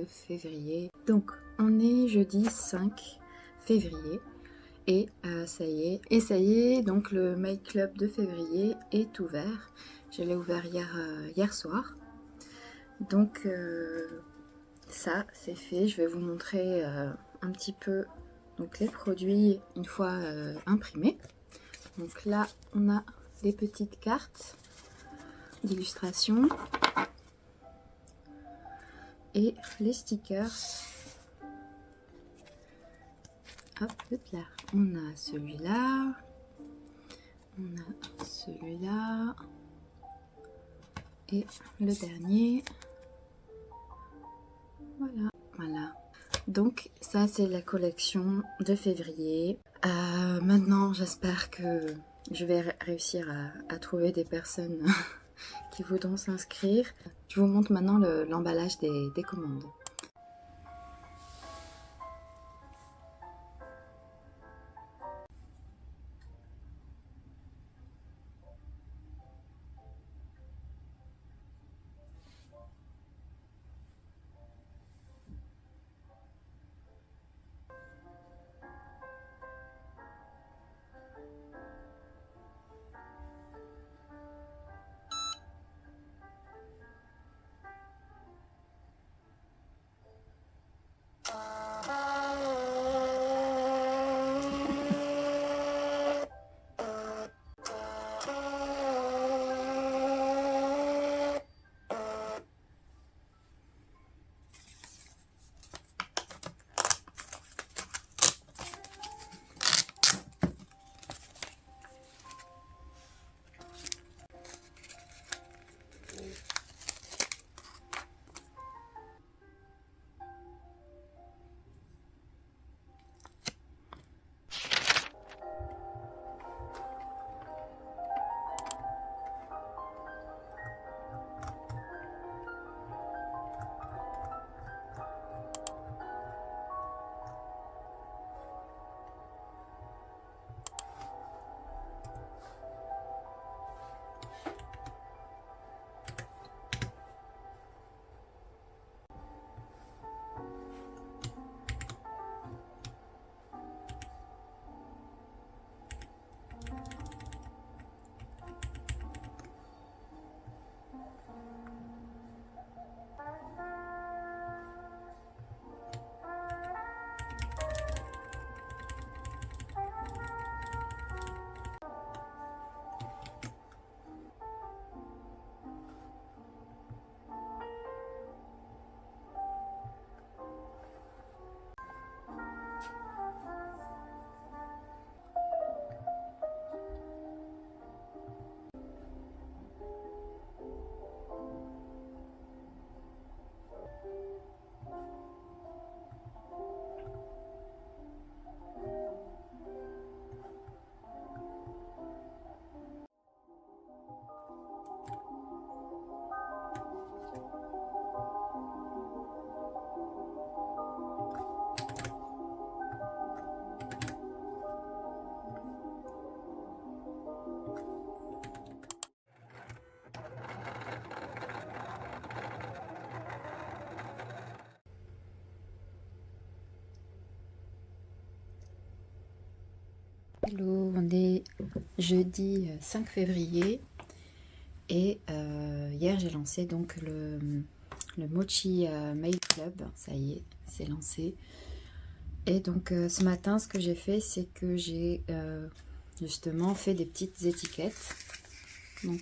février. Donc on est jeudi 5 février et ça y est, donc le Mail Club de février est ouvert. Je l'ai ouvert hier soir. Donc ça c'est fait. Je vais vous montrer un petit peu donc les produits une fois imprimés. Donc là on a des petites cartes d'illustration et les stickers. Hop là, on a celui-là, on a celui-là et le dernier. Voilà. Donc ça c'est la collection de février. Maintenant j'espère que je vais réussir à trouver des personnes qui voudront s'inscrire. Je vous montre maintenant l'emballage des commandes. Hello, on est jeudi 5 février et hier j'ai lancé donc le Mochi Mail Club. Ça y est, c'est lancé. Et donc ce matin ce que j'ai fait, c'est que j'ai justement fait des petites étiquettes. Donc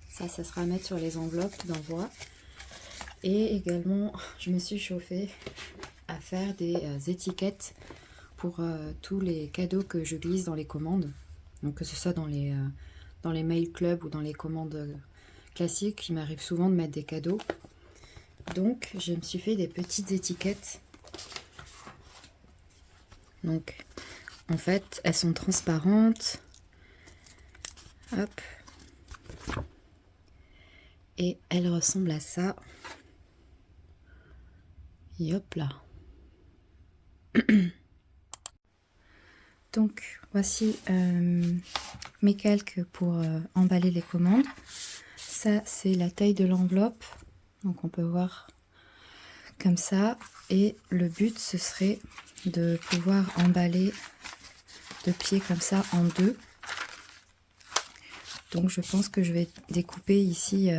ça sera à mettre sur les enveloppes d'envoi. Et également je me suis chauffée à faire des étiquettes pour tous les cadeaux que je glisse dans les commandes, donc que ce soit dans les mail club ou dans les commandes classiques, il m'arrive souvent de mettre des cadeaux. Donc je me suis fait des petites étiquettes. Donc en fait elles sont transparentes. Hop. Et elles ressemblent à ça. Et hop là. Donc voici mes calques pour emballer les commandes. Ça c'est la taille de l'enveloppe. Donc on peut voir comme ça. Et le but, ce serait de pouvoir emballer de pied comme ça en deux. Donc je pense que je vais découper ici,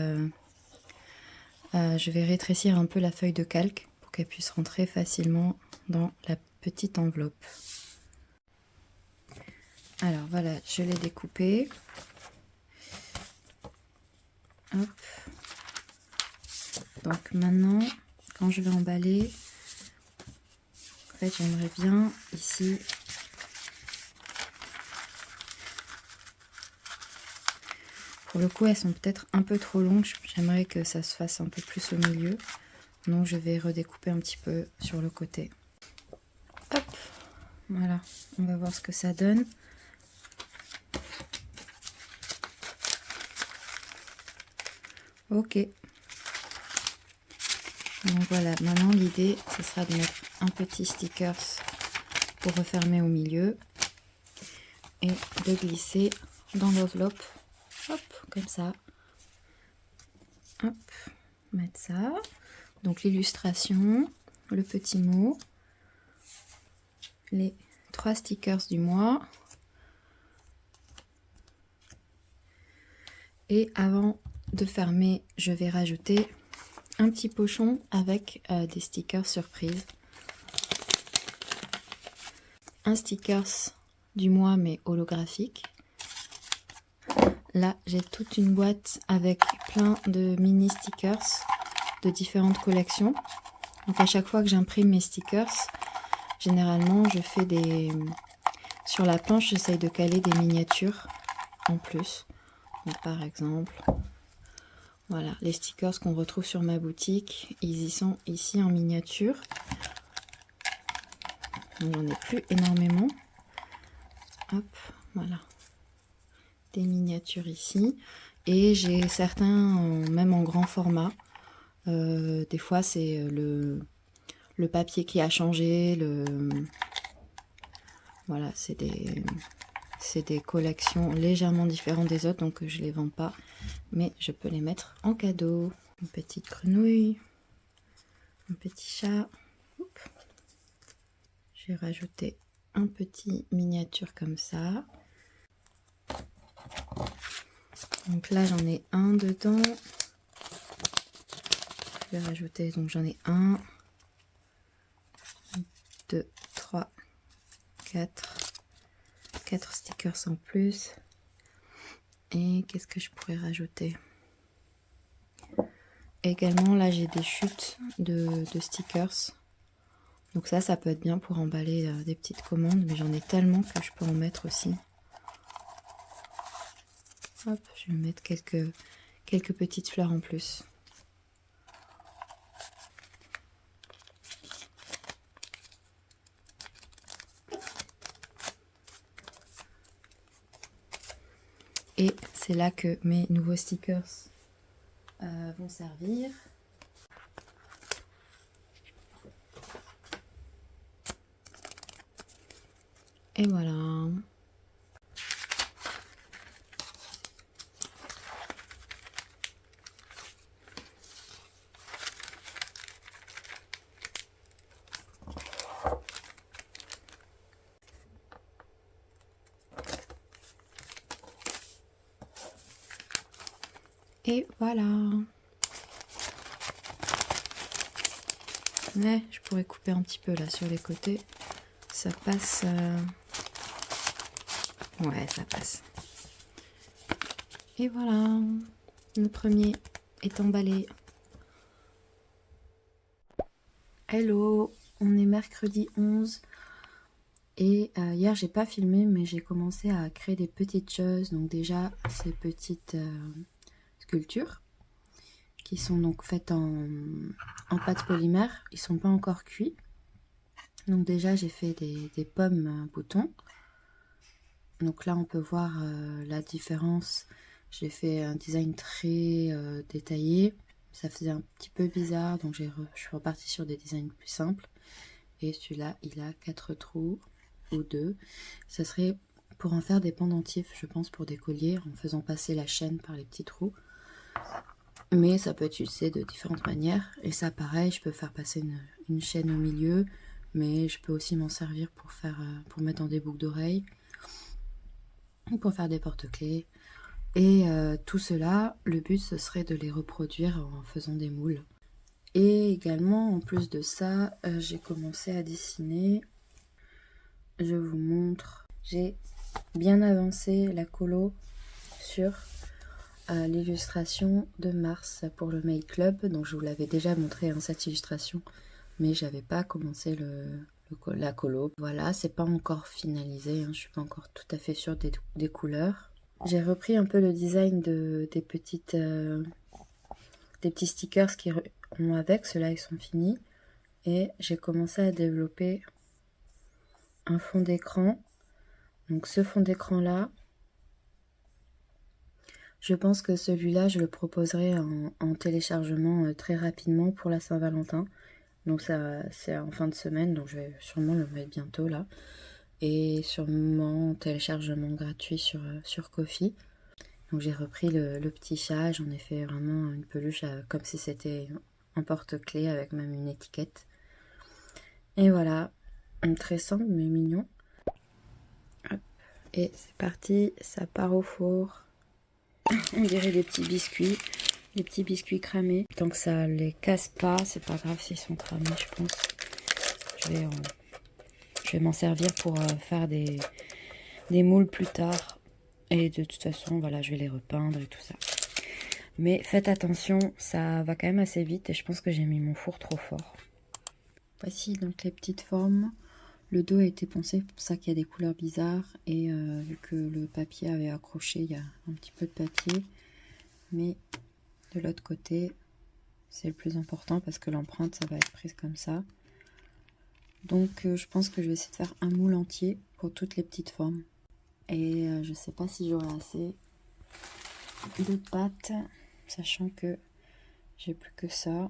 je vais rétrécir un peu la feuille de calque pour qu'elle puisse rentrer facilement dans la petite enveloppe. Alors voilà, je l'ai découpé. Hop. Donc maintenant, quand je vais emballer, en fait j'aimerais bien ici pour le coup elles sont peut-être un peu trop longues, j'aimerais que ça se fasse un peu plus au milieu, donc je vais redécouper un petit peu sur le côté. Hop, voilà, on va voir ce que ça donne. Ok. Donc voilà, maintenant l'idée ce sera de mettre un petit stickers pour refermer au milieu et de glisser dans l'enveloppe, hop, comme ça. Hop, mettre ça. Donc l'illustration, le petit mot, les 3 stickers du mois. Et avant de fermer, je vais rajouter un petit pochon avec des stickers surprise. Un stickers du mois mais holographique. Là, j'ai toute une boîte avec plein de mini stickers de différentes collections. Donc à chaque fois que j'imprime mes stickers, généralement je fais des... Sur la planche, j'essaye de caler des miniatures en plus. Donc par exemple, voilà, les stickers qu'on retrouve sur ma boutique, ils y sont ici en miniature. J'en ai plus énormément. Hop, voilà. Des miniatures ici. Et j'ai certains même en grand format. Des fois c'est le papier qui a changé. Voilà, c'est des collections légèrement différentes des autres, donc je les vends pas. Mais je peux les mettre en cadeau. Une petite grenouille. Un petit chat. Oups. J'ai rajouté un petit miniature comme ça. Donc là j'en ai un dedans. Je vais rajouter, donc j'en ai 1, 2, 3, 4 stickers en plus. Et qu'est-ce que je pourrais rajouter? Également là j'ai des chutes de stickers. Donc ça peut être bien pour emballer des petites commandes, mais j'en ai tellement que je peux en mettre aussi. Hop, je vais mettre quelques petites fleurs en plus. Et c'est là que mes nouveaux stickers vont servir. Et voilà. Et voilà. Mais je pourrais couper un petit peu là sur les côtés. Ça passe. Ouais, ça passe. Et voilà. Le premier est emballé. Hello, on est mercredi 11. Et hier j'ai pas filmé, mais j'ai commencé à créer des petites choses. Donc déjà ces petites sculptures qui sont donc faites en pâte polymère. Ils sont pas encore cuits. Donc déjà j'ai fait des pommes boutons. Donc là on peut voir la différence. J'ai fait un design très détaillé. Ça faisait un petit peu bizarre, donc je suis repartie sur des designs plus simples. Et celui-là il a 4 trous ou 2. Ça serait pour en faire des pendentifs, je pense, pour des colliers, en faisant passer la chaîne par les petits trous. mais ça peut être utilisé de différentes manières. Et ça, pareil, je peux faire passer une chaîne au milieu, mais je peux aussi m'en servir pour mettre dans des boucles d'oreilles, pour faire des porte-clés. Et tout cela, le but, ce serait de les reproduire en faisant des moules. Et également, en plus de ça, j'ai commencé à dessiner. Je vous montre. J'ai bien avancé la colo sur l'illustration de Mars pour le Make Club. Donc je vous l'avais déjà montré cette illustration, mais j'avais pas commencé la colo. Voilà, c'est pas encore finalisé, je suis pas encore tout à fait sûre des couleurs. J'ai repris un peu le design des petits stickers qui ont avec, ceux-là ils sont finis. Et j'ai commencé à développer un fond d'écran. Donc ce fond d'écran là, je pense que celui-là je le proposerai en téléchargement très rapidement pour la Saint-Valentin. Donc ça c'est en fin de semaine, donc je vais sûrement le mettre bientôt là. Et sûrement téléchargement gratuit sur Ko-fi. Donc j'ai repris le petit chat, j'en ai fait vraiment une peluche comme si c'était un porte-clés avec même une étiquette. Et voilà, très simple mais mignon. Hop. Et c'est parti, ça part au four. On dirait des petits biscuits cramés. Tant que ça les casse pas, c'est pas grave s'ils sont cramés, je pense. Je vais m'en servir pour faire des moules plus tard. Et de toute façon, voilà, je vais les repeindre et tout ça. Mais faites attention, ça va quand même assez vite et je pense que j'ai mis mon four trop fort. Voici donc les petites formes. Le dos a été poncé, pour ça qu'il y a des couleurs bizarres. Et vu que le papier avait accroché, il y a un petit peu de papier. Mais de l'autre côté, c'est le plus important parce que l'empreinte, ça va être prise comme ça. Donc je pense que je vais essayer de faire un moule entier pour toutes les petites formes. Et je sais pas si j'aurai assez de pâte, sachant que j'ai plus que ça.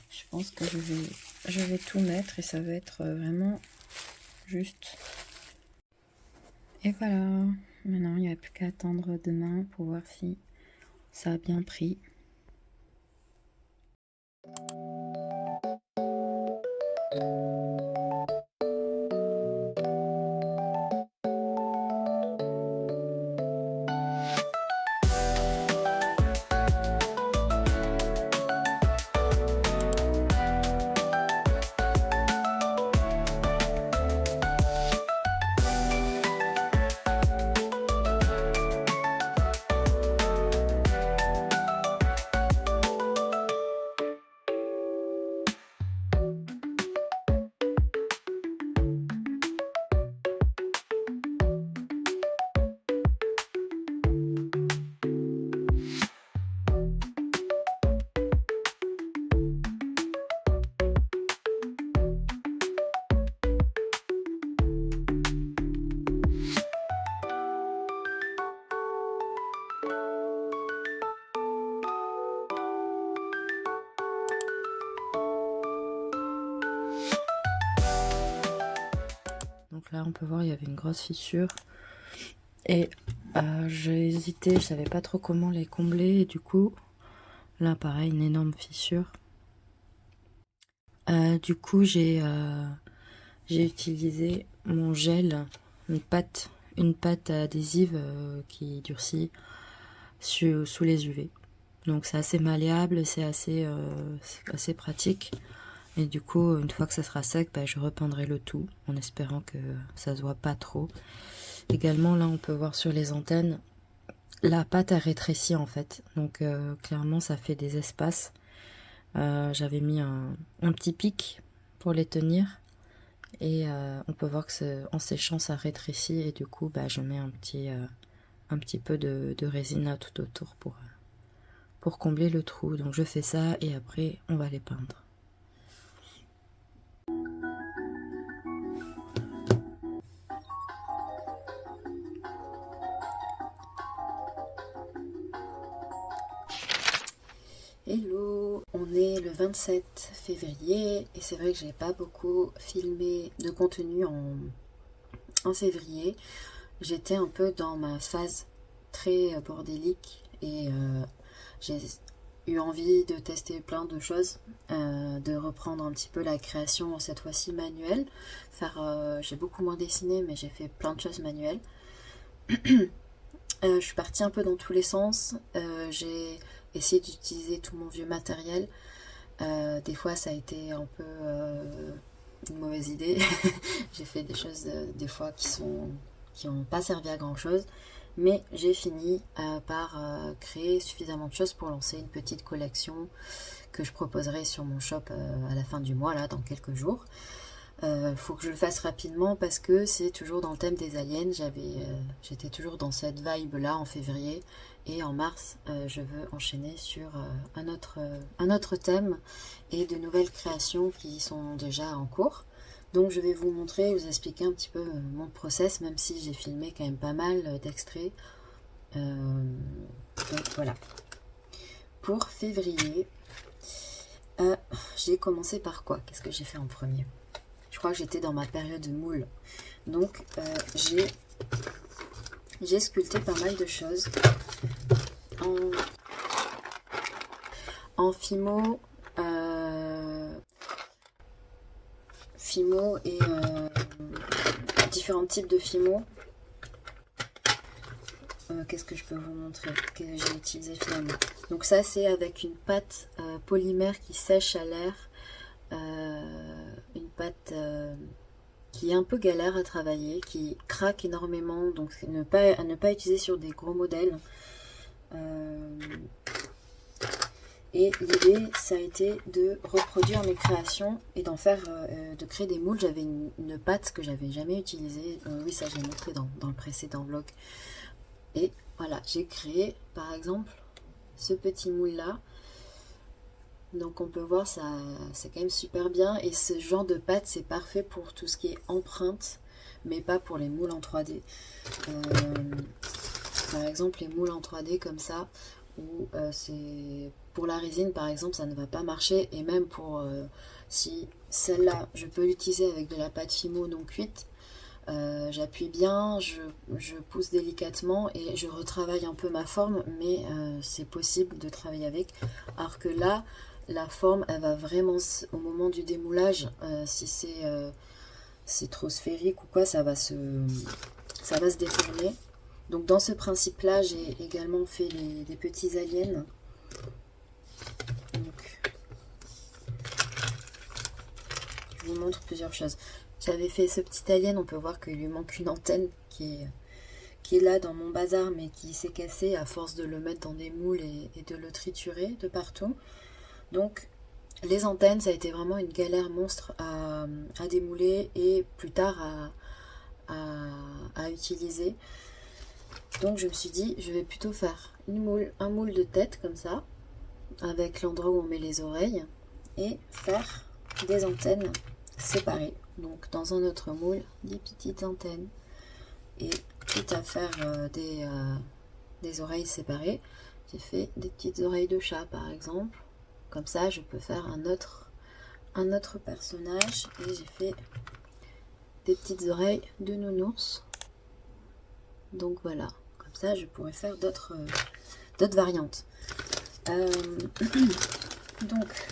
Je pense que je vais tout mettre et ça va être vraiment juste. Et voilà, maintenant il n'y a plus qu'à attendre demain pour voir si ça a bien pris. Donc là on peut voir il y avait une grosse fissure et j'ai hésité, je savais pas trop comment les combler et du coup là pareil une énorme fissure. Du coup j'ai utilisé mon gel, une pâte adhésive qui durcit sous les UV. Donc c'est assez malléable, c'est assez pratique. Et du coup, une fois que ça sera sec, je repeindrai le tout en espérant que ça se voit pas trop. Également, là, on peut voir sur les antennes, la pâte a rétréci en fait. Donc clairement, ça fait des espaces. J'avais mis un petit pic pour les tenir. Et on peut voir que en séchant, ça rétrécit. Et du coup, je mets un petit peu de résine là tout autour pour combler le trou. Donc je fais ça et après, on va les peindre. Hello, on est le 27 février et c'est vrai que j'ai pas beaucoup filmé de contenu en février. J'étais un peu dans ma phase très bordélique et j'ai eu envie de tester plein de choses, de reprendre un petit peu la création cette fois-ci manuelle, j'ai beaucoup moins dessiné mais j'ai fait plein de choses manuelles. Je suis partie un peu dans tous les sens, j'ai essayé d'utiliser tout mon vieux matériel. Des fois ça a été un peu une mauvaise idée. J'ai fait des choses des fois qui n'ont pas servi à grand chose, mais j'ai fini par créer suffisamment de choses pour lancer une petite collection que je proposerai sur mon shop à la fin du mois, là, dans quelques jours. Faut que je le fasse rapidement parce que c'est toujours dans le thème des aliens. J'étais toujours dans cette vibe là en février, et en mars je veux enchaîner sur un autre thème et de nouvelles créations qui sont déjà en cours. Donc je vais vous montrer, vous expliquer un petit peu mon process, même si j'ai filmé quand même pas mal d'extraits. Donc voilà. Pour février, j'ai commencé par quoi? Qu'est-ce que j'ai fait en premier? Je crois que j'étais dans ma période de moule. Donc j'ai sculpté pas mal de choses en Fimo, et différents types de Fimo. Qu'est-ce que je peux vous montrer que j'ai utilisé finalement? Donc ça, c'est avec une pâte polymère qui sèche à l'air, une pâte qui est un peu galère à travailler, qui craque énormément, donc à ne pas utiliser sur des gros modèles. Et l'idée, ça a été de reproduire mes créations et de créer des moules. J'avais une pâte que j'avais jamais utilisée. Oui, ça, je l'ai montré dans le précédent vlog. Et voilà, j'ai créé, par exemple, ce petit moule-là. Donc on peut voir, ça, c'est quand même super bien. Et ce genre de pâte, c'est parfait pour tout ce qui est empreinte, mais pas pour les moules en 3D. Par exemple, les moules en 3D comme ça, où c'est pour la résine par exemple, ça ne va pas marcher. Et même pour si celle-là, je peux l'utiliser avec de la pâte Fimo non cuite. J'appuie bien, je pousse délicatement et je retravaille un peu ma forme, mais c'est possible de travailler avec. Alors que là, la forme, elle va vraiment, au moment du démoulage, si c'est trop sphérique ou quoi, ça va se déformer. Donc dans ce principe-là, j'ai également fait des petits aliens. Donc, je vous montre plusieurs choses. J'avais fait ce petit alien, on peut voir qu'il lui manque une antenne qui est là dans mon bazar, mais qui s'est cassée à force de le mettre dans des moules et de le triturer de partout. Donc les antennes, ça a été vraiment une galère monstre à démouler et plus tard à utiliser. Donc je me suis dit, je vais plutôt faire un moule de tête comme ça, avec l'endroit où on met les oreilles, et faire des antennes séparées. Donc dans un autre moule, des petites antennes. Et quitte à faire des oreilles séparées, j'ai fait des petites oreilles de chat par exemple. Comme ça, je peux faire un autre personnage. Et j'ai fait des petites oreilles de nounours. Donc voilà, comme ça, je pourrais faire d'autres variantes. Donc,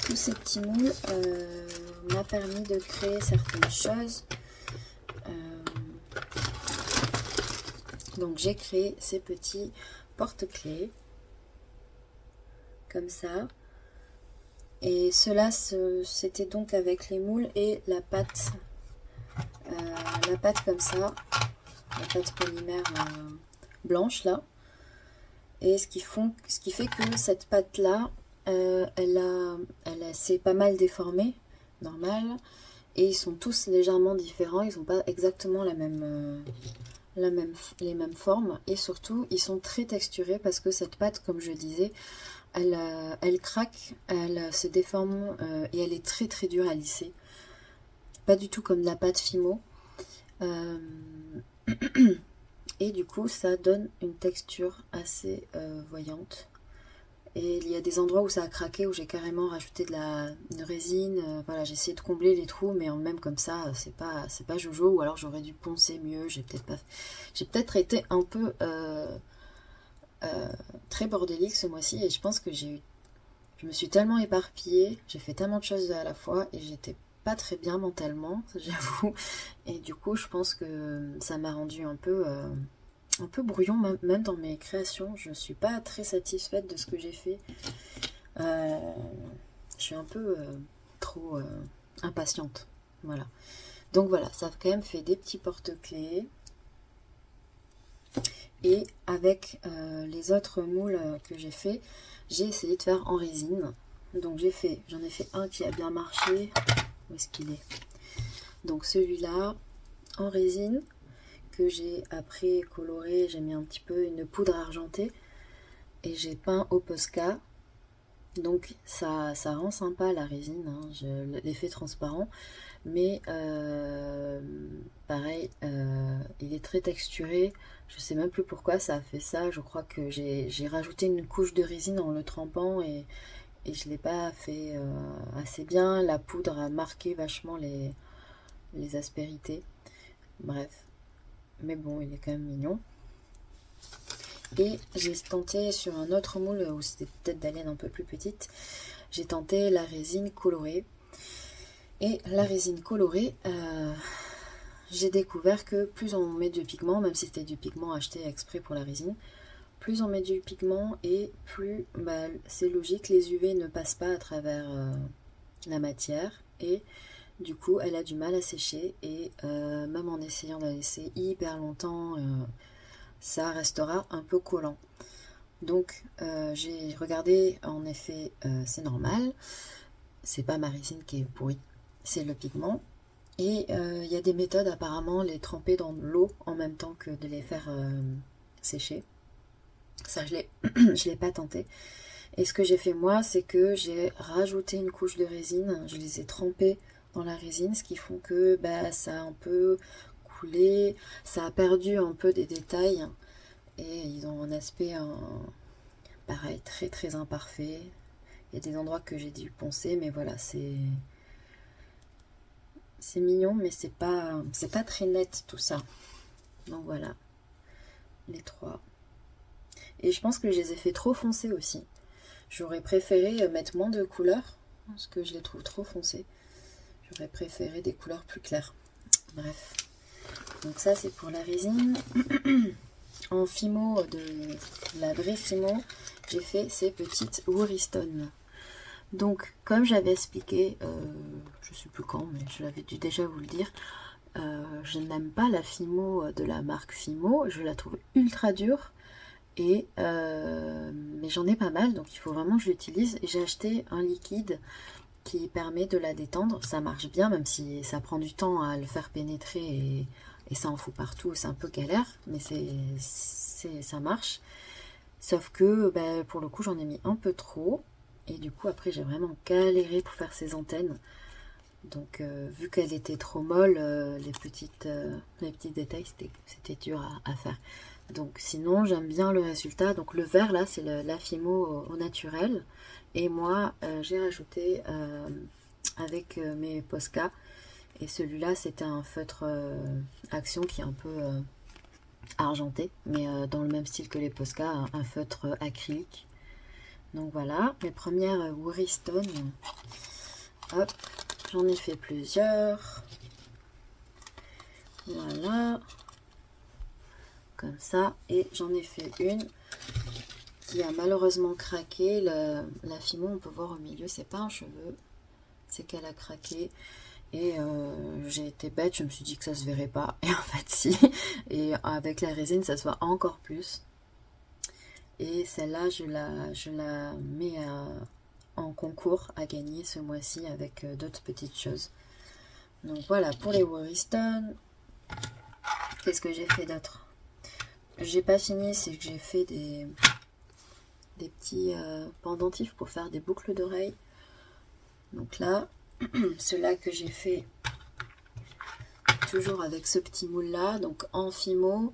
tous ces petits moules m'a permis de créer certaines choses. Donc, j'ai créé ces petits porte-clés. Comme ça. Et cela, c'était donc avec les moules et la pâte comme ça, la pâte polymère blanche là. Et ce qui fait que cette pâte là, c'est pas mal déformé, normal. Et ils sont tous légèrement différents, ils n'ont pas exactement les mêmes formes. Et surtout, ils sont très texturés parce que cette pâte, comme je disais, elle craque, elle se déforme et elle est très très dure à lisser. Pas du tout comme la pâte Fimo. Et du coup, ça donne une texture assez voyante. Et il y a des endroits où ça a craqué, où j'ai carrément rajouté de résine. Voilà, j'ai essayé de combler les trous, mais même comme ça, c'est pas jojo. Ou alors j'aurais dû poncer mieux. J'ai peut-être été un peu très bordélique ce mois-ci et je pense que je me suis tellement éparpillée, j'ai fait tellement de choses à la fois et j'étais pas très bien mentalement, j'avoue. Et du coup, je pense que ça m'a rendu un peu brouillon, même dans mes créations. Je suis pas très satisfaite de ce que j'ai fait. Je suis un peu trop impatiente. Voilà. Donc voilà, ça a quand même fait des petits porte-clés. Et avec les autres moules que j'ai fait, j'ai essayé de faire en résine. Donc j'en ai fait un qui a bien marché. Où est-ce qu'il est? Donc celui-là en résine que j'ai après coloré, j'ai mis un petit peu une poudre argentée et j'ai peint au Posca. Donc ça rend sympa la résine, hein, l'effet transparent, mais pareil, il est très texturé. Je sais même plus pourquoi ça a fait ça. Je crois que j'ai rajouté une couche de résine en le trempant et je l'ai pas fait assez bien. La poudre a marqué vachement les aspérités. Bref, mais bon, il est quand même mignon. Et j'ai tenté sur un autre moule où c'était peut-être d'haleine un peu plus petite. J'ai tenté la résine colorée. Et la résine colorée, j'ai découvert que plus on met du pigment, même si c'était du pigment acheté exprès pour la résine, plus on met du pigment et plus c'est logique, les UV ne passent pas à travers la matière et du coup elle a du mal à sécher et même en essayant de la laisser hyper longtemps, ça restera un peu collant. Donc j'ai regardé, en effet c'est normal, c'est pas ma résine qui est pourrie, c'est le pigment. Et il y a des méthodes apparemment, les tremper dans l'eau en même temps que de les faire sécher. Ça je l'ai pas tenté. Et ce que j'ai fait moi, c'est que j'ai rajouté une couche de résine, je les ai trempés dans la résine, ce qui font que ça a un peu coulé, ça a perdu un peu des détails et ils ont un aspect pareil très très imparfait. Il y a des endroits que j'ai dû poncer, mais voilà, c'est mignon, mais c'est pas très net tout ça. Donc voilà, les trois. Et je pense que je les ai fait trop foncés aussi. J'aurais préféré mettre moins de couleurs, parce que je les trouve trop foncés. J'aurais préféré des couleurs plus claires. Bref. Donc ça, c'est pour la résine. En Fimo, de la vraie Fimo, j'ai fait ces petites Wuristone. Donc, comme j'avais expliqué, je ne sais plus quand, mais je l'avais dû déjà vous le dire, je n'aime pas la Fimo de la marque Fimo, je la trouve ultra dure, et, mais j'en ai pas mal, donc il faut vraiment que je l'utilise. J'ai acheté un liquide qui permet de la détendre, ça marche bien, même si ça prend du temps à le faire pénétrer, et ça en fout partout, c'est un peu galère, mais ça marche. Sauf que pour le coup, j'en ai mis un peu trop. Et du coup, après, j'ai vraiment galéré pour faire ces antennes. Donc, vu qu'elle était trop molle, les petits détails, c'était dur à faire. Donc, sinon, j'aime bien le résultat. Donc, le vert, là, c'est la Fimo au naturel. Et moi, j'ai rajouté avec mes Posca. Et celui-là, c'était un feutre Action qui est un peu argenté. Mais dans le même style que les Posca, un feutre acrylique. Donc voilà, mes premières Wuristone. Hop, j'en ai fait plusieurs. Voilà. Comme ça. Et j'en ai fait une qui a malheureusement craqué. La Fimo, on peut voir au milieu, c'est pas un cheveu. C'est qu'elle a craqué. Et j'ai été bête, je me suis dit que ça se verrait pas. Et en fait, si. Et avec la résine, ça se voit encore plus. Et celle-là, je la mets en concours à gagner ce mois-ci avec d'autres petites choses. Donc voilà pour les Wuristone. Qu'est-ce que j'ai fait d'autre? J'ai pas fini, c'est que j'ai fait des petits pendentifs pour faire des boucles d'oreilles. Donc là, ceux-là que j'ai fait toujours avec ce petit moule là, donc en Fimo.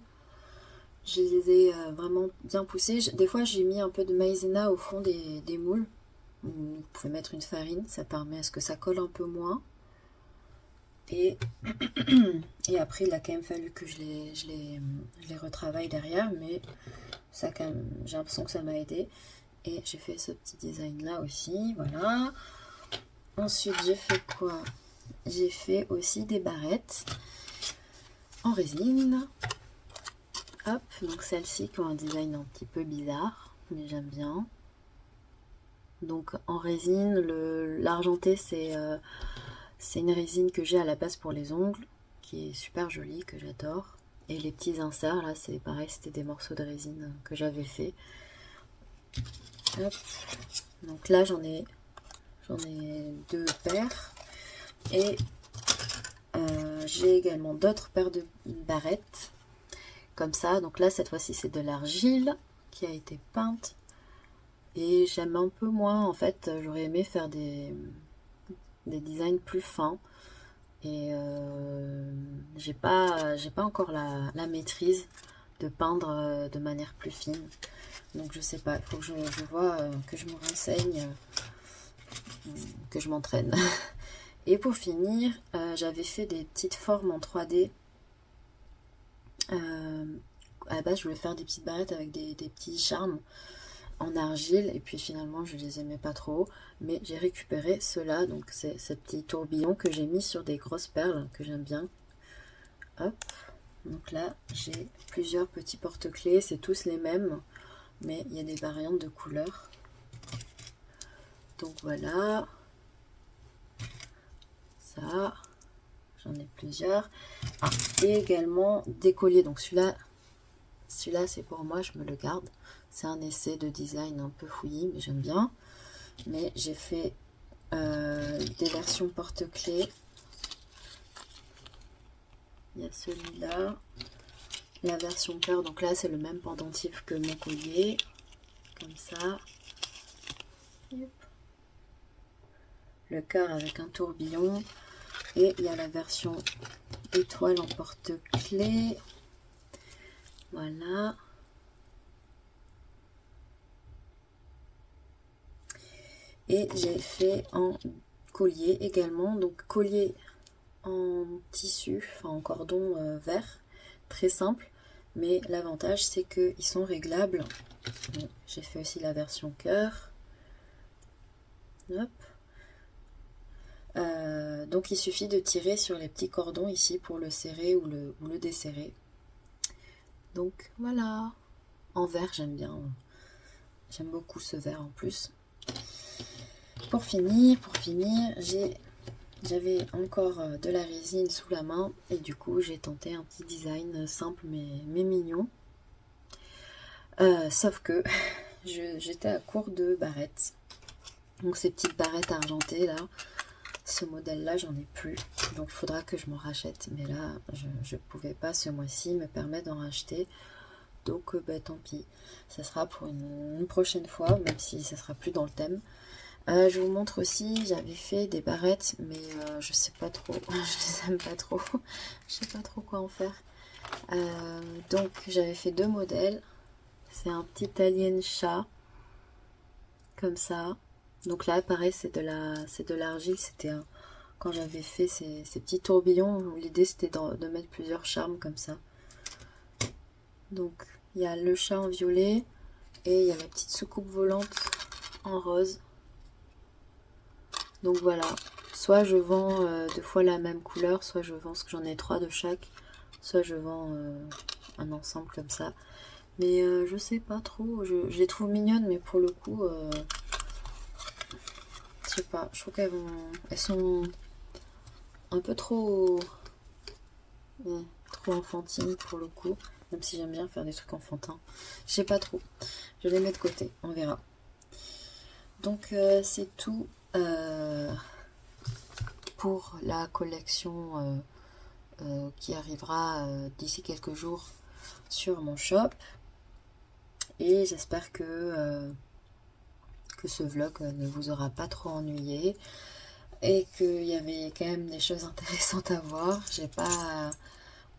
Je les ai vraiment bien poussés. Des fois, j'ai mis un peu de maïzena au fond des moules. Vous pouvez mettre une farine, ça permet à ce que ça colle un peu moins. Et, et après, il a quand même fallu que je les retravaille derrière, mais ça quand même, j'ai l'impression que ça m'a aidé. Et j'ai fait ce petit design là aussi, voilà. Ensuite, j'ai fait quoi? J'ai fait aussi des barrettes en résine. Hop, donc celles-ci qui ont un design un petit peu bizarre, mais j'aime bien. Donc en résine, l'argenté c'est une résine que j'ai à la base pour les ongles, qui est super jolie, que j'adore. Et les petits inserts là, c'est pareil, c'était des morceaux de résine que j'avais fait. Hop. Donc là j'en ai 2 paires. Et j'ai également d'autres paires de barrettes comme ça. Donc là cette fois-ci c'est de l'argile qui a été peinte. Et j'aime un peu moins, en fait, j'aurais aimé faire des designs plus fins. Et j'ai pas encore la maîtrise de peindre de manière plus fine. Donc je sais pas, il faut que je vois, que je me renseigne, que je m'entraîne. Et pour finir, j'avais fait des petites formes en 3D. À la base, je voulais faire des petites barrettes avec des petits charmes en argile, et puis finalement je les aimais pas trop, mais j'ai récupéré ceux-là, donc c'est ce petit tourbillon que j'ai mis sur des grosses perles que j'aime bien. Hop, donc là j'ai plusieurs petits porte-clés, c'est tous les mêmes, mais il y a des variantes de couleurs. Donc voilà, ça, j'en ai plusieurs. Ah, et également des colliers, donc celui-là c'est pour moi, je me le garde. C'est un essai de design un peu fouillis, mais j'aime bien. Mais j'ai fait des versions porte-clés. Il y a celui-là. La version cœur, donc là c'est le même pendentif que mon collier. Comme ça. Le cœur avec un tourbillon. Et il y a la version étoile en porte-clés. Voilà. Et j'ai fait en collier également, donc collier en tissu, enfin en cordon vert, très simple, mais l'avantage c'est qu'ils sont réglables. J'ai fait aussi la version cœur. Hop. Donc il suffit de tirer sur les petits cordons ici pour le serrer ou le desserrer. Donc voilà, en vert j'aime bien, j'aime beaucoup ce vert en plus. Pour finir, j'avais encore de la résine sous la main et du coup j'ai tenté un petit design simple mais mignon. Sauf que j'étais à court de barrettes. Donc ces petites barrettes argentées là, ce modèle là j'en ai plus. Donc il faudra que je m'en rachète. Mais là je pouvais pas ce mois-ci me permettre d'en racheter. Donc bah, tant pis. Ça sera pour une prochaine fois, même si ça sera plus dans le thème. Je vous montre aussi, j'avais fait des barrettes, mais je sais pas trop, je les aime pas trop, je sais pas trop quoi en faire. Donc j'avais fait 2 modèles, c'est un petit alien chat, comme ça. Donc là pareil c'est de l'argile, c'était quand j'avais fait ces petits tourbillons, l'idée c'était de mettre plusieurs charmes comme ça. Donc il y a le chat en violet, et il y a la petite soucoupe volante en rose. Donc voilà, soit je vends 2 fois la même couleur, soit je vends, parce que j'en ai 3 de chaque, soit je vends un ensemble comme ça. Mais je sais pas trop, je les trouve mignonnes, mais pour le coup, je sais pas, je trouve elles sont un peu trop enfantines pour le coup, même si j'aime bien faire des trucs enfantins. Je sais pas trop, je les mets de côté, on verra. Donc c'est tout pour la collection qui arrivera d'ici quelques jours sur mon shop. Et j'espère que ce vlog ne vous aura pas trop ennuyé et qu'il y avait quand même des choses intéressantes à voir. J'ai pas...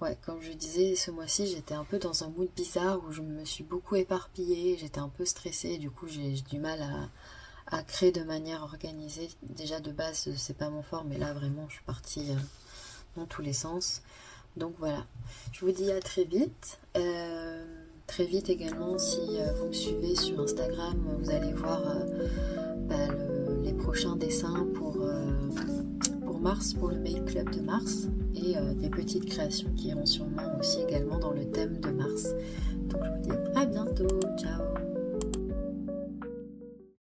Ouais, comme je disais, ce mois-ci, j'étais un peu dans un mood bizarre où je me suis beaucoup éparpillée, j'étais un peu stressée, du coup j'ai du mal à créer de manière organisée. Déjà de base, c'est pas mon fort, mais là vraiment, je suis partie dans tous les sens. Donc voilà, je vous dis à très vite. Très vite également, si vous me suivez sur Instagram, vous allez voir les prochains dessins pour mars, pour le Mail Club de mars, et des petites créations qui iront sûrement aussi également dans le thème de mars. Donc je vous dis à bientôt, ciao!